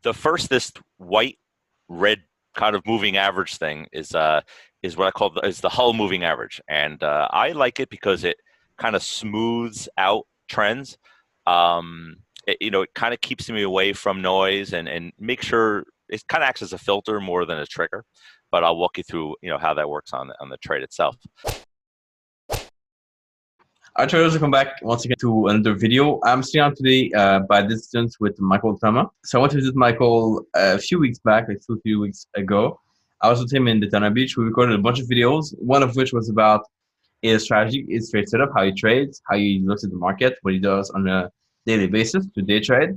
The first, this white red kind of moving average thing is what I call is the Hull moving average, and I like it because it kind of smooths out trends. It kind of keeps me away from noise and make sure it kind of acts as a filter more than a trigger. But I'll walk you through how that works on the trade itself. Hi traders, welcome back once again to another video. I'm sitting out today by distance with Michael Toma. So I went to visit Michael a few weeks back, like 2 3 weeks ago. I was with him in Daytona Beach. We recorded a bunch of videos, one of which was about his strategy, his trade setup, how he trades, how he looks at the market, what he does on a daily basis to day trade.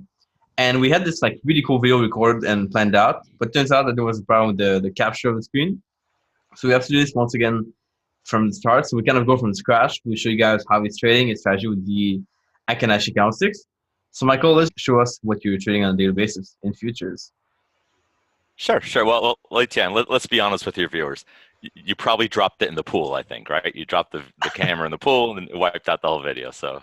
And we had this like really cool video recorded and planned out, but turns out that there was a problem with the capture of the screen. So we have to do this once again from the start. So we kind of go from scratch. We show you guys how he's trading his strategy with the Heikin Ashi candlesticks. So Michael, let's show us what you're trading on a daily basis in futures. Sure, sure. Well, Etienne, let's be honest with your viewers. You probably dropped it in the pool, I think, right? You dropped the camera in the pool and it wiped out the whole video. So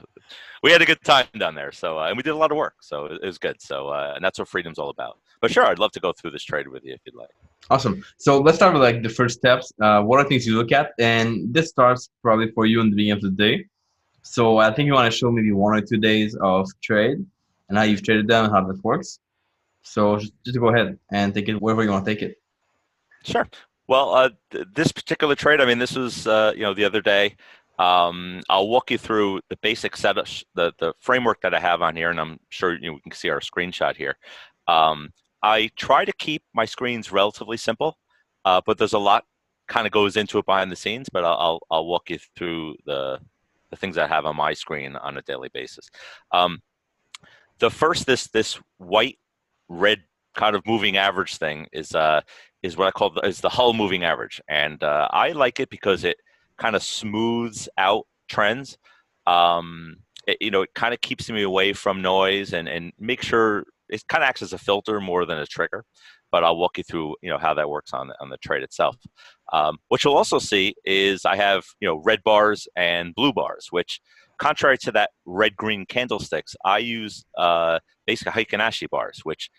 we had a good time down there. So and we did a lot of work. So it was good. So and that's what freedom's all about. But sure, I'd love to go through this trade with you if you'd like. Awesome. So let's start with like the first steps. What are things you look at? And this starts probably for you in the beginning of the day. So I think you want to show maybe 1 or 2 days of trade and how you've traded them and how that works. So just go ahead and take it wherever you want to take it. Sure. Well, this particular trade, I mean, this was the other day. I'll walk you through the basic setup, the framework that I have on here, and I'm sure we can see our screenshot here. I try to keep my screens relatively simple, but there's a lot kind of goes into it behind the scenes. But I'll walk you through the things I have on my screen on a daily basis. The first, this white red kind of moving average thing is what I call is the Hull moving average, and I like it because it kind of smooths out trends. It kind of keeps me away from noise and make sure it kind of acts as a filter more than a trigger. But I'll walk you through how that works on the trade itself. What you'll also see is I have red bars and blue bars, which contrary to that red green candlesticks, I use basically heiken ashi bars, which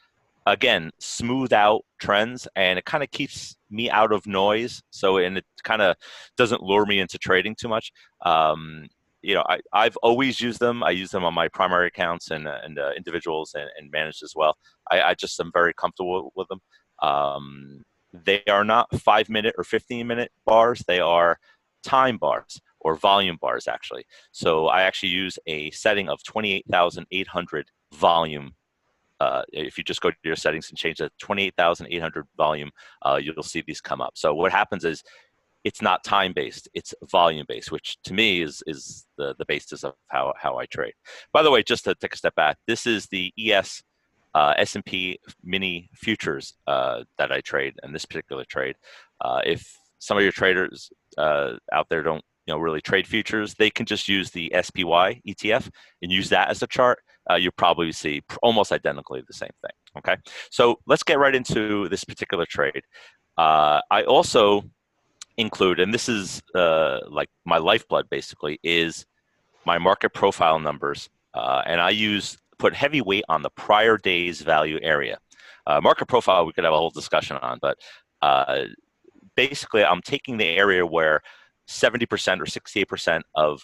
again smooth out trends and it kind of keeps me out of noise. So and it kind of doesn't lure me into trading too much. I've always used them. I use them on my primary accounts and individuals and managed as well. I just am very comfortable with them. They are not 5 minute or 15-minute bars. They are time bars or volume bars actually. So I actually use a setting of 28,800 volume. If you just go to your settings and change that 28,800 volume, you'll see these come up. So what happens is it's not time based, it's volume based, which to me is the basis of how I trade. By the way, just to take a step back, this is the S&P mini futures that I trade in this particular trade. If some of your traders out there don't really trade futures, they can just use the SPY ETF and use that as a chart. You'll probably see almost identically the same thing. Okay, so let's get right into this particular trade. I also include, and this is like my lifeblood basically, is my market profile numbers, and I put heavy weight on the prior day's value area. Market profile we could have a whole discussion on, but basically I'm taking the area where 70% or 68% of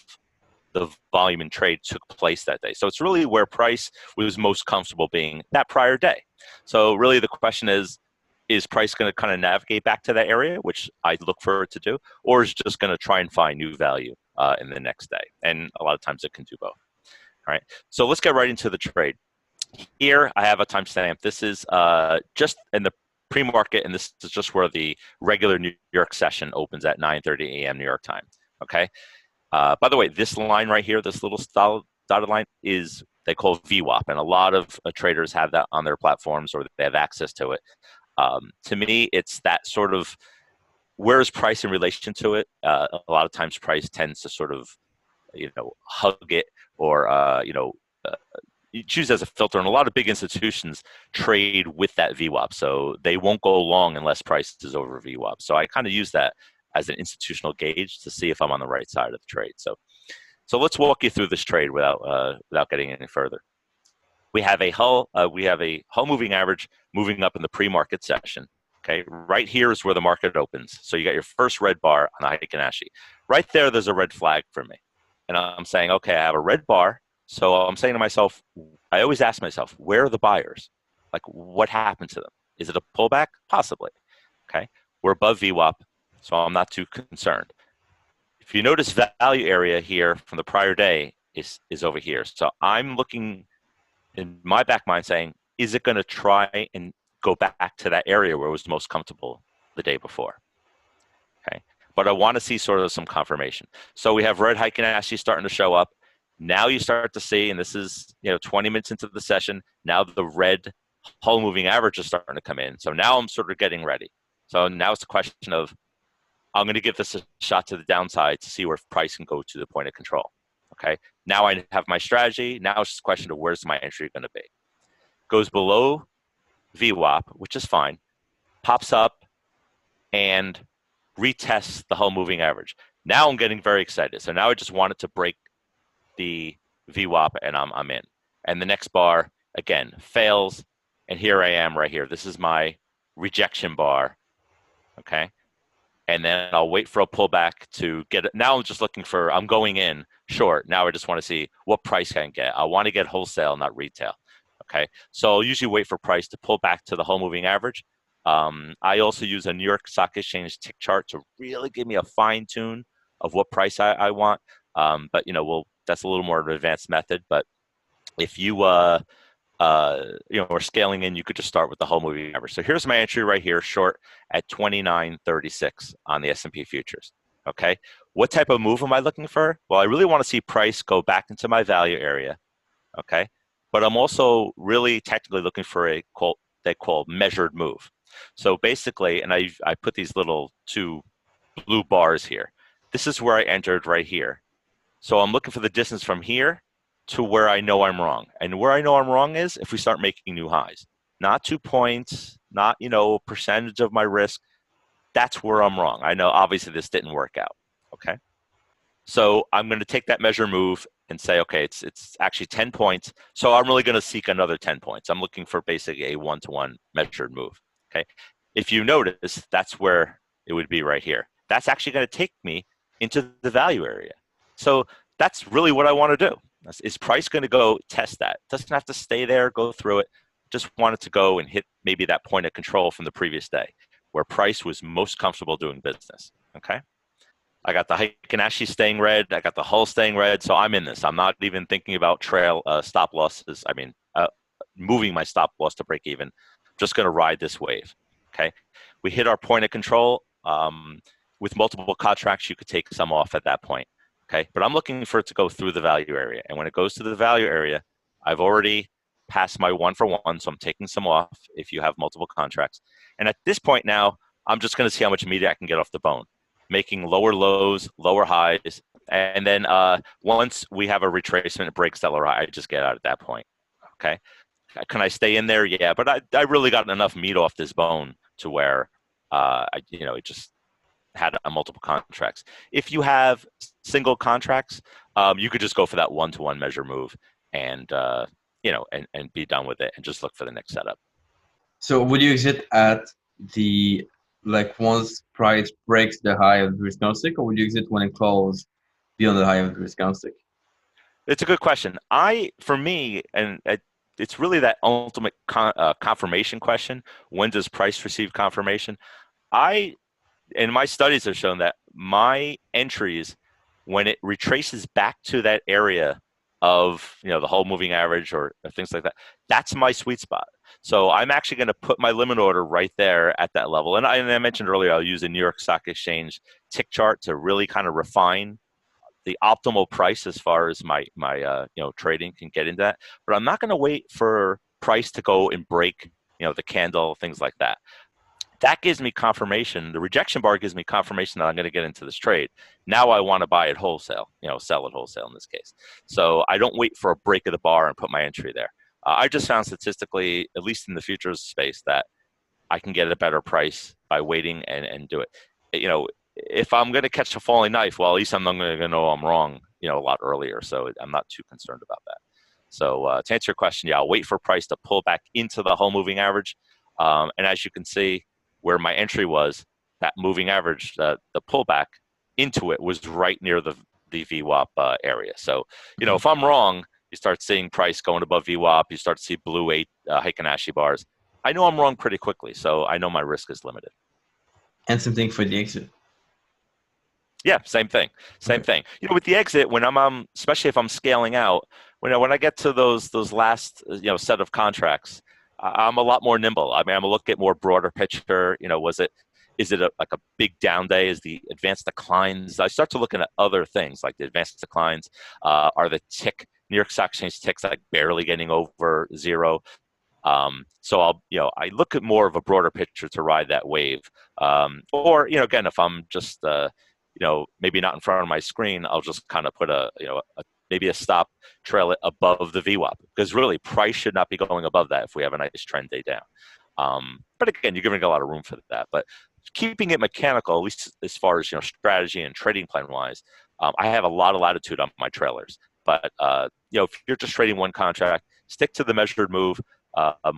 the volume in trade took place that day. So it's really where price was most comfortable being that prior day. So really the question is price going to kind of navigate back to that area, which I look for it to do, or is it just going to try and find new value in the next day? And a lot of times it can do both. All right, so let's get right into the trade. Here I have a timestamp. This is just in the pre-market, and this is just where the regular New York session opens at 9:30 a.m. New York time. Okay. By the way, this line right here, this little dotted line, is they call VWAP, and a lot of traders have that on their platforms or they have access to it. To me, it's that sort of where is price in relation to it. A lot of times, price tends to sort of hug it or you choose as a filter, and a lot of big institutions trade with that VWAP, so they won't go long unless price is over VWAP. So I kind of use that as an institutional gauge to see if I'm on the right side of the trade. So let's walk you through this trade without getting any further. we have a hull moving average moving up in the pre-market session. Okay, right here is where the market opens. So you got your first red bar on the Heikin Ashi. Right there, there's a red flag for me, and I'm saying, okay, I have a red bar. So I'm saying to myself, I always ask myself, where are the buyers? Like, what happened to them? Is it a pullback? Possibly. Okay, we're above VWAP, so I'm not too concerned. If you notice, value area here from the prior day is over here. So I'm looking in my back mind saying, is it going to try and go back to that area where it was most comfortable the day before? Okay. But I want to see sort of some confirmation. So we have red Heikin Ashi starting to show up. Now you start to see, and this is 20 minutes into the session, now the red whole moving average is starting to come in. So now I'm sort of getting ready. So now it's a question of, I'm going to give this a shot to the downside to see where price can go to the point of control. Okay. Now I have my strategy. Now it's just a question of where's my entry going to be. Goes below VWAP, which is fine, pops up and retests the whole moving average. Now I'm getting very excited. So now I just want it to break the VWAP and I'm in. And the next bar, again, fails. And here I am right here. This is my rejection bar. Okay. And then I'll wait for a pullback to get it. Now I'm just looking for, I'm going in short. Now I just want to see what price I can get. I want to get wholesale, not retail. Okay. So I'll usually wait for price to pull back to the whole moving average. I also use a New York Stock Exchange tick chart to really give me a fine tune of what price I want. But that's a little more of an advanced method. But if you or scaling in, you could just start with the whole moving average. So here's my entry right here, short at 29.36 on the S&P futures. Okay, what type of move am I looking for? Well, I really want to see price go back into my value area. Okay, but I'm also really technically looking for a quote they call measured move. So basically, and I put these little two blue bars here. This is where I entered right here. So I'm looking for the distance from here to where I know I'm wrong. And where I know I'm wrong is if we start making new highs. Not 2 points, not, percentage of my risk. That's where I'm wrong. I know obviously this didn't work out. Okay. So I'm going to take that measure move and say, okay, it's actually 10 points. So I'm really going to seek another 10 points. I'm looking for basically a one-to-one measured move. Okay. If you notice, that's where it would be right here. That's actually going to take me into the value area. So that's really what I want to do. Is price going to go test that? It doesn't have to stay there, go through it. Just want it to go and hit maybe that point of control from the previous day where price was most comfortable doing business. Okay. I got the Heikin Ashi staying red. I got the hull staying red. So I'm in this. I'm not even thinking about trail stop losses. I mean, moving my stop loss to break even. Just going to ride this wave. Okay. We hit our point of control. With multiple contracts, you could take some off at that point. Okay. But I'm looking for it to go through the value area. And when it goes to the value area, I've already passed my 1-for-1. So I'm taking some off if you have multiple contracts. And at this point now, I'm just going to see how much meat I can get off the bone, making lower lows, lower highs. And then once we have a retracement, it breaks that lower high, I just get out at that point. Okay. Can I stay in there? Yeah. But I really got enough meat off this bone to where, it just had multiple contracts. If you have single contracts, you could just go for that one-to-one measure move and, and be done with it and just look for the next setup. So would you exit at the once price breaks the high of the risk candlestick, or would you exit when it closes beyond the high of the risk candlestick? It's a good question. For me, and it's really that ultimate confirmation question. When does price receive confirmation? And my studies have shown that my entries, when it retraces back to that area of the whole moving average or things like that, that's my sweet spot. So I'm actually going to put my limit order right there at that level. And I mentioned earlier, I'll use a New York Stock Exchange tick chart to really kind of refine the optimal price as far as my trading can get into that. But I'm not going to wait for price to go and break the candle, things like that. That gives me confirmation. The rejection bar gives me confirmation that I'm going to get into this trade. Now I want to buy it wholesale, sell it wholesale in this case. So I don't wait for a break of the bar and put my entry there. I just found statistically, at least in the futures space, that I can get a better price by waiting and do it. If I'm going to catch a falling knife, well, at least I'm not going to know I'm wrong, a lot earlier. So I'm not too concerned about that. So to answer your question, yeah, I'll wait for price to pull back into the whole moving average. And as you can see, where my entry was, that moving average, the pullback into it was right near the VWAP area. So, Mhm. if I'm wrong, you start seeing price going above VWAP, you start to see blue eight Heikin Ashi bars. I know I'm wrong pretty quickly, so I know my risk is limited. And same thing for the exit. Yeah, same thing. Same Okay. thing. With the exit, when I'm especially if I'm scaling out, when I get to those last set of contracts, I'm a lot more nimble. I mean, I'm a look at more broader picture. Is it like a big down day? Is the advanced declines? I start to looking at other things like the advanced declines. Are the New York Stock Exchange ticks like barely getting over zero? So I look at more of a broader picture to ride that wave. Or, again, if I'm just, maybe not in front of my screen, I'll just kind of put maybe a stop, trail it above the VWAP, because really price should not be going above that if we have a nice trend day down. But again, you're giving a lot of room for that. But keeping it mechanical, at least as far as, strategy and trading plan wise, I have a lot of latitude on my trailers. But, if you're just trading one contract, stick to the measured move.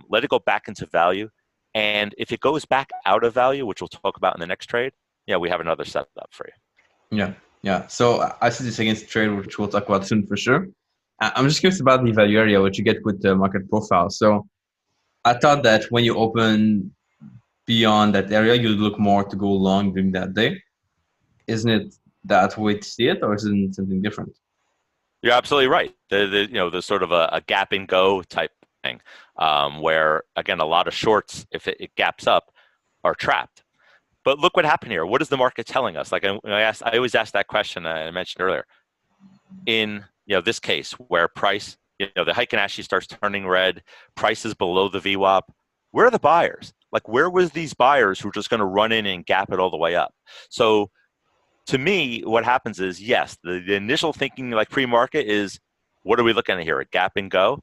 Let it go back into value. And if it goes back out of value, which we'll talk about in the next trade, yeah, we have another setup for you. Yeah, yeah. So I see this against trade, which we'll talk about soon for sure. I'm just curious about the value area, what you get with the market profile. So I thought that when you open beyond that area, you look more to go long during that day. Isn't it that way to see it, or is it something different? You're absolutely right. The sort of a gap and go type thing, where again a lot of shorts, if it gaps up, are trapped. But look what happened here. What is the market telling us? Like I always ask that question I mentioned earlier. In this case where price, the Heikin Ashi starts turning red, price is below the VWAP. Where are the buyers? Like where was these buyers who are just going to run in and gap it all the way up? So to me, what happens is yes, the initial thinking like pre-market is what are we looking at here? A gap and go.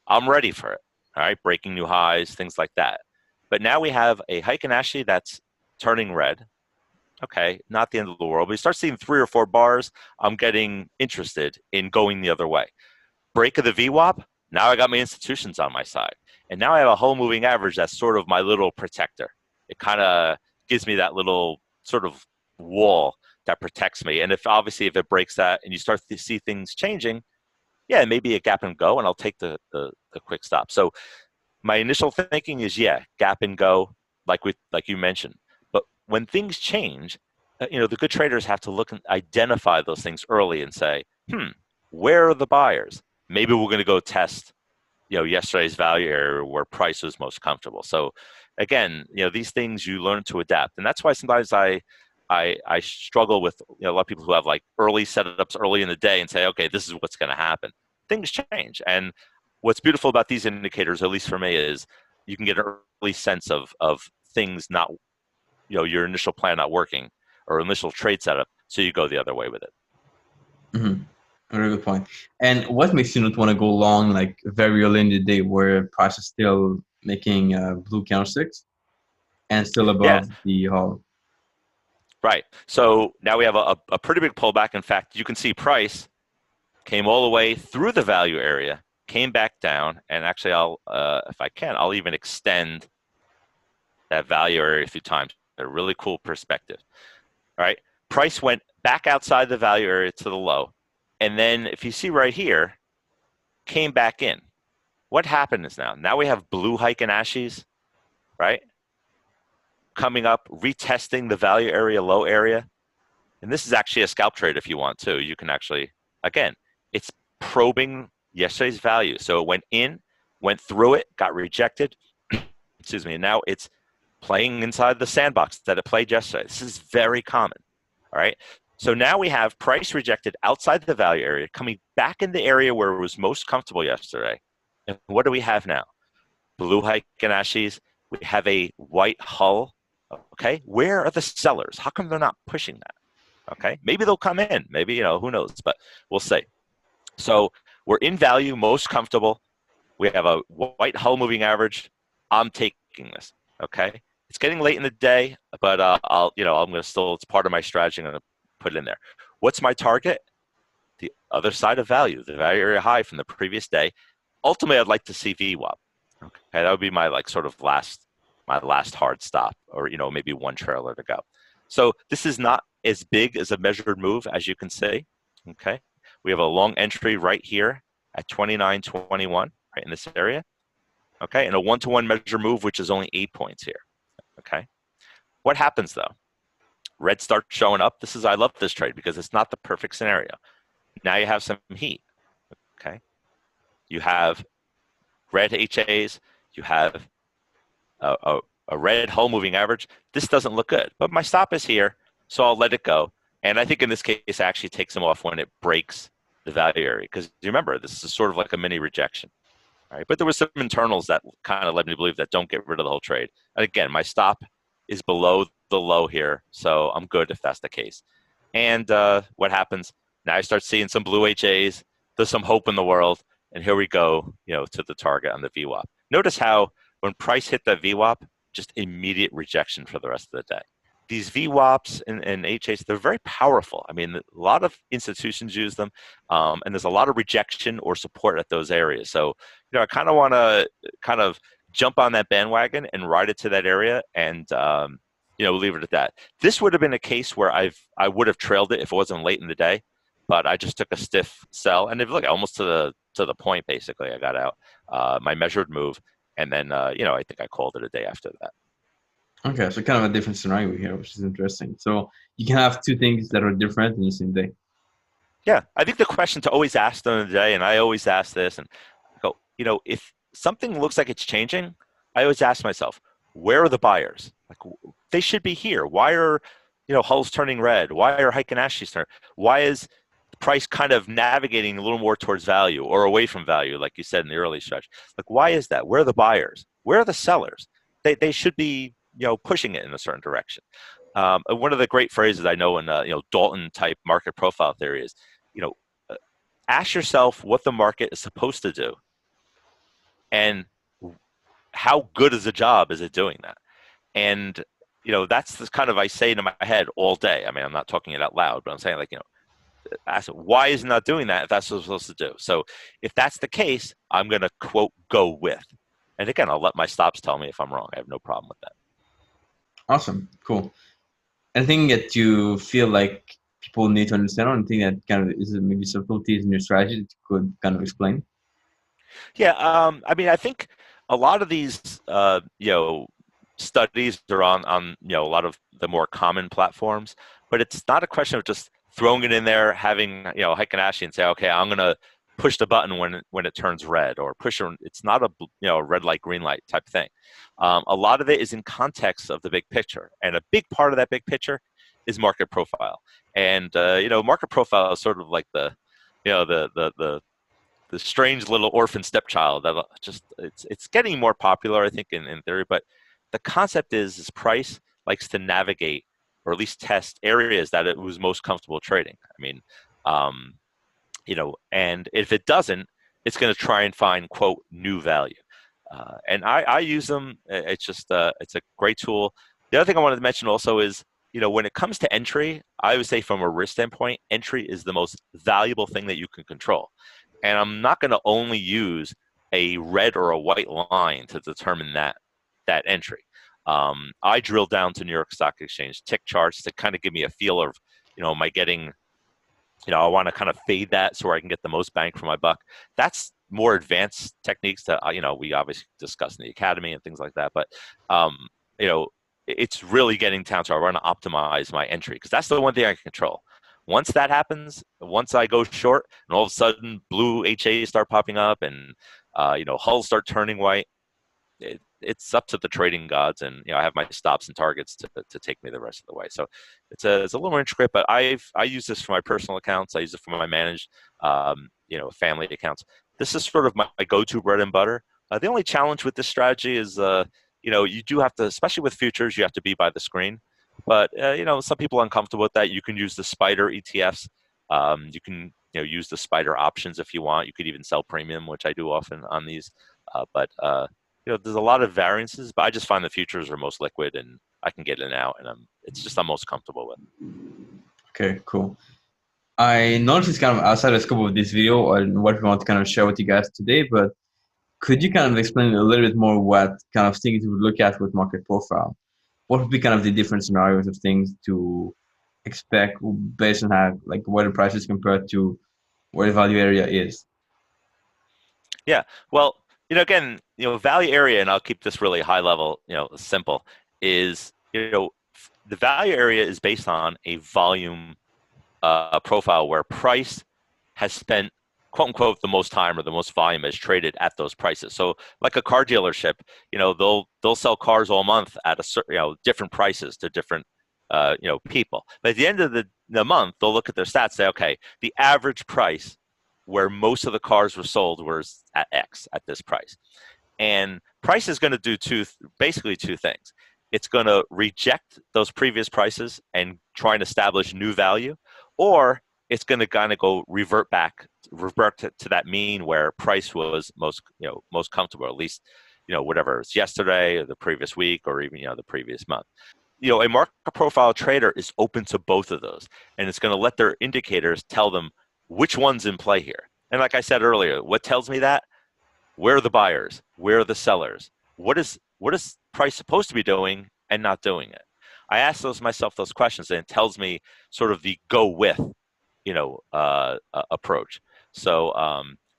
I'm ready for it. All right, breaking new highs, things like that. But now we have a Heikin Ashi that's turning red. Okay, not the end of the world. But you start seeing 3 or 4 bars, I'm getting interested in going the other way. Break of the VWAP, now I got my institutions on my side. And now I have a whole moving average that's sort of my little protector. It kind of gives me that little sort of wall that protects me. And if it breaks that and you start to see things changing, yeah, maybe a gap and go, and I'll take the quick stop. So my initial thinking is, yeah, gap and go, like you mentioned. But when things change, the good traders have to look and identify those things early and say, where are the buyers? Maybe we're going to go test, yesterday's value area where price was most comfortable. So again, these things you learn to adapt, and that's why sometimes I struggle with a lot of people who have like early setups early in the day and say, okay, this is what's going to happen. Things change, and what's beautiful about these indicators, at least for me, is you can get an early sense of things not, your initial plan not working or initial trade setup, so you go the other way with it. Mm-hmm. Very good point. And what makes you not want to go long, like very early in the day, where price is still making blue candlesticks and still Yeah, above the whole? right. So now we have a pretty big pullback. In fact, you can see price came all the way through the value area, came back down, and actually, if I can, I'll even extend that value area through time. A really cool perspective. All right, price went back outside the value area to the low, and then if you see right here, came back in. What happened is now we have blue Heikin Ashis, right? Coming up, retesting the value area, low area. And this is actually a scalp trade if you want to. You can actually, again, it's probing yesterday's value. So it went in, went through it, got rejected. Excuse me. And now it's playing inside the sandbox that it played yesterday. This is very common. All right. So now we have price rejected outside the value area, coming back in the area where it was most comfortable yesterday. And what do we have now? Blue Heiken Ashis. We have a white hull. Okay. Where are the sellers? How come they're not pushing that? Okay, maybe they'll come in. Maybe, who knows? But we'll see. So we're in value, most comfortable. We have a white hull moving average. I'm taking this. Okay, it's getting late in the day, but I'm going to still. It's part of my strategy. I'm going to put it in there. What's my target? The other side of value, the value area high from the previous day. ultimately, I'd like to see VWAP. Okay, that would be my like sort of my last hard stop, or maybe one trailer to go. So this is not as big as a measured move as you can see. Okay, we have a long entry right here at 29.21, right in this area. Okay, and a one-to-one measure move, which is only 8 points here. Okay, what happens though? Red starts showing up. I love this trade because it's not the perfect scenario. Now you have some heat. Okay, you have red HAs, you have a, a, a red whole moving average. This doesn't look good, but my stop is here, so I'll let it go. And I think in this case, I actually takes them off when it breaks the value area, because remember, this is sort of like a mini rejection. All right, but there was some internals that kind of led me to believe that don't get rid of the whole trade. And again, my stop is below the low here, so I'm good if that's the case. And what happens? Now I start seeing some blue HAs. There's some hope in the world, and here we go, to the target on the VWAP. Notice how when price hit that VWAP, just immediate rejection for the rest of the day. These VWAPs and HAs, they're very powerful. I mean, a lot of institutions use them, and there's a lot of rejection or support at those areas. So, I kind of want to kind of jump on that bandwagon and ride it to that area, and leave it at that. This would have been a case where I would have trailed it if it wasn't late in the day, but I just took a stiff sell, and if look almost to the point. Basically, I got out my measured move, and then I think I called it a day after that. Okay, so kind of a different scenario here, which is interesting. So you can have two things that are different in the same day. Yeah, I think the question to always ask during the day, and I always ask this, and I go, if something looks like it's changing, I always ask myself, where are the buyers? Like, they should be here. Why are hulls turning red? Why are Heikin Ashi turning? Why is the price kind of navigating a little more towards value or away from value, like you said in the early stretch? Like, why is that? Where are the buyers? Where are the sellers? They should be pushing it in a certain direction. One of the great phrases I know in Dalton type market profile theory is, you know, uh, ask yourself what the market is supposed to do, and how good is the job is it doing that. And that's the kind of I say in my head all day. I mean, I'm not talking it out loud, but I'm saying, like, ask it, why is it not doing that if that's what it's supposed to do? So if that's the case, I'm going to quote go with. And again, I'll let my stops tell me if I'm wrong. I have no problem with that. Awesome, cool. Anything that you feel like people need to understand, or anything that kind of is maybe subtleties in your strategy that you could kind of explain? Yeah, I mean, I think a lot of these, studies are on a lot of the more common platforms, but it's not a question of just throwing it in there, having Heikin Ashi and say, okay, I'm gonna push the button when it turns red, or push it. It's not a red light, green light type thing. A lot of it is in context of the big picture, and a big part of that big picture is market profile. And market profile is sort of like the strange little orphan stepchild that just it's getting more popular, I think, in theory. But the concept is price likes to navigate, or at least test areas that it was most comfortable trading. I mean, um, and if it doesn't, it's going to try and find quote new value. And I use them. It's just it's a great tool. The other thing I wanted to mention also is, when it comes to entry, I would say from a risk standpoint, entry is the most valuable thing that you can control. And I'm not going to only use a red or a white line to determine that entry. I drill down to New York Stock Exchange tick charts to kind of give me a feel of, am I getting, I want to kind of fade that so I can get the most bang for my buck. That's more advanced techniques that, we obviously discuss in the academy and things like that. But, you know, it's really getting down to I want to optimize my entry, because that's the one thing I can control. Once that happens, once I go short and all of a sudden blue HAs start popping up and, hulls start turning white, it's up to the trading gods, and I have my stops and targets to take me the rest of the way. So it's a little more intricate, but I use this for my personal accounts. I use it for my managed family accounts. This is sort of my go-to bread and butter. The only challenge with this strategy is you do have to, especially with futures, you have to be by the screen. But some people are uncomfortable with that. You can use the spider ETFs. You can use the spider options if you want. You could even sell premium, which I do often on these. But there's a lot of variances, but I just find the futures are most liquid, and I can get in and out, and I'm most comfortable with. Okay, cool. I noticed it's kind of outside the scope of this video and what we want to kind of share with you guys today, but Could you kind of explain a little bit more what kind of things you would look at with market profile? What would be kind of the different scenarios of things to expect based on how, like, where the price is compared to where the value area is? Yeah. Well, again, value area, and I'll keep this really high level, simple, is, the value area is based on a volume profile where price has spent quote unquote the most time or the most volume is traded at those prices. So like a car dealership, they'll sell cars all month at a certain, different prices to different people. But at the end of the month, they'll look at their stats, say, okay, the average price where most of the cars were sold was at X at this price. And price is going to do basically two things. It's going to reject those previous prices and try and establish new value, or it's going to kind of go revert to that mean where price was most comfortable, at least whatever it's yesterday or the previous week or even the previous month. A market profile trader is open to both of those, and it's going to let their indicators tell them which one's in play here. And like I said earlier, what tells me that? Where are the buyers? Where are the sellers? What is price supposed to be doing and not doing it? I ask myself those questions, and it tells me sort of the go with, approach. So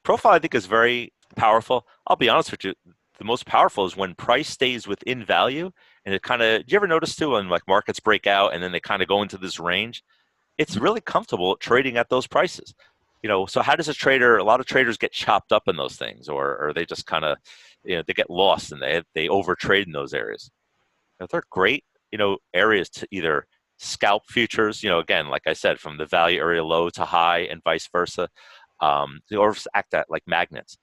profile, I think, is very powerful. I'll be honest with you. The most powerful is when price stays within value, and it kind of. Do you ever notice too when like markets break out and then they kind of go into this range? It's really comfortable trading at those prices. So how does a lot of traders get chopped up in those things, or they just kind of, they get lost and they overtrade in those areas. They're great, areas to either scalp futures, again, like I said, from the value area low to high and vice versa, or just act at like magnets.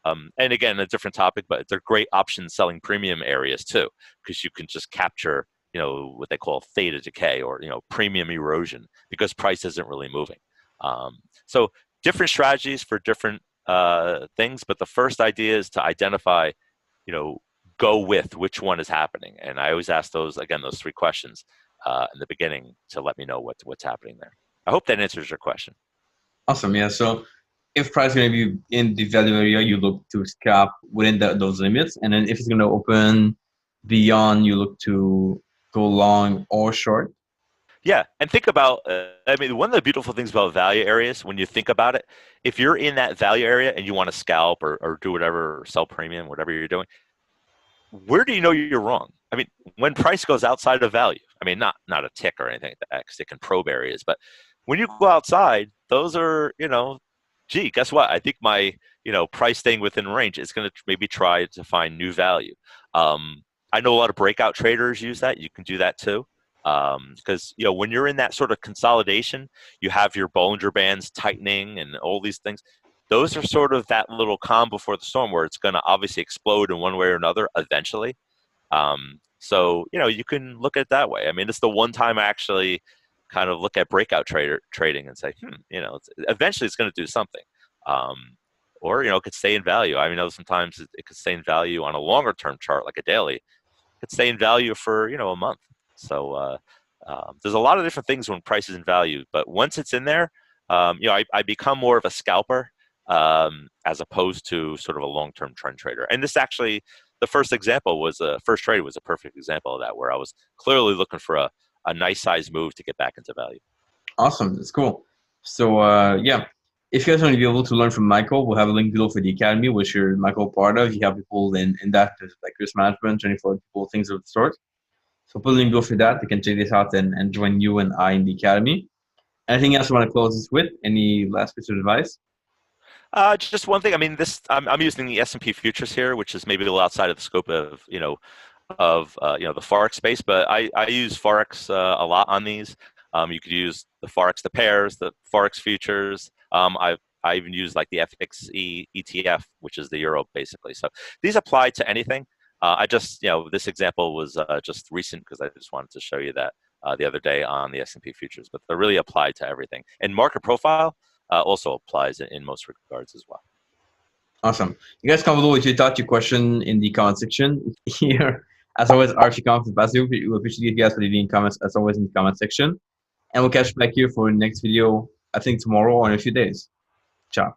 And again, a different topic, but they're great option selling premium areas too, because you can just capture, what they call theta decay or, premium erosion because price isn't really moving. So different strategies for different things, but the first idea is to identify, you know, go with which one is happening. And I always ask those three questions in the beginning to let me know what's happening there. I hope that answers your question. Awesome. Yeah. So if price is going to be in the value area, you look to scalp within those limits. And then if it's going to open beyond, you look to go long or short. Yeah, and think about, I mean, one of the beautiful things about value areas, when you think about it, if you're in that value area and you want to scalp or do whatever, or sell premium, whatever you're doing, where do you know you're wrong? I mean, when price goes outside of value, I mean, not a tick or anything like that, because it can probe areas, but when you go outside, those are, gee, guess what? I think my, price staying within range is going to maybe try to find new value. I know a lot of breakout traders use that. You can do that too. Because, when you're in that sort of consolidation, you have your Bollinger Bands tightening and all these things. Those are sort of that little calm before the storm where it's going to obviously explode in one way or another eventually. So, you can look at it that way. I mean, it's the one time I actually kind of look at breakout trading and say, eventually it's going to do something. Or, it could stay in value. I mean, sometimes it could stay in value on a longer term chart, like a daily. It could stay in value for, a month. So there's a lot of different things when price is in value. But once it's in there, I become more of a scalper as opposed to sort of a long-term trend trader. And this actually, the first trade was a perfect example of that, where I was clearly looking for a nice size move to get back into value. Awesome. That's cool. So, yeah, if you guys want to be able to learn from Michael, we'll have a link below for the Academy, which you're Michael part of. You have people in that, like risk management, 24 people, things of the sort. So put a link below for that. They can check this out and join you and I in the Academy. Anything else you want to close this with? Any last piece of advice? Just one thing. I mean, I'm using the S&P futures here, which is maybe a little outside of the scope of the Forex space, but I use Forex a lot on these. You could use the Forex, the pairs, the Forex futures. I even use like the FXE ETF, which is the euro basically. So these apply to anything. I just, this example was just recent because I just wanted to show you that the other day on the S&P futures, but they're really applied to everything. And market profile also applies in most regards as well. Awesome. You guys comment below if you thought your question in the comment section. Here, as always, RFC Comments Passive. We appreciate you guys for leaving comments as always in the comment section. And we'll catch you back here for the next video, I think tomorrow or in a few days. Ciao.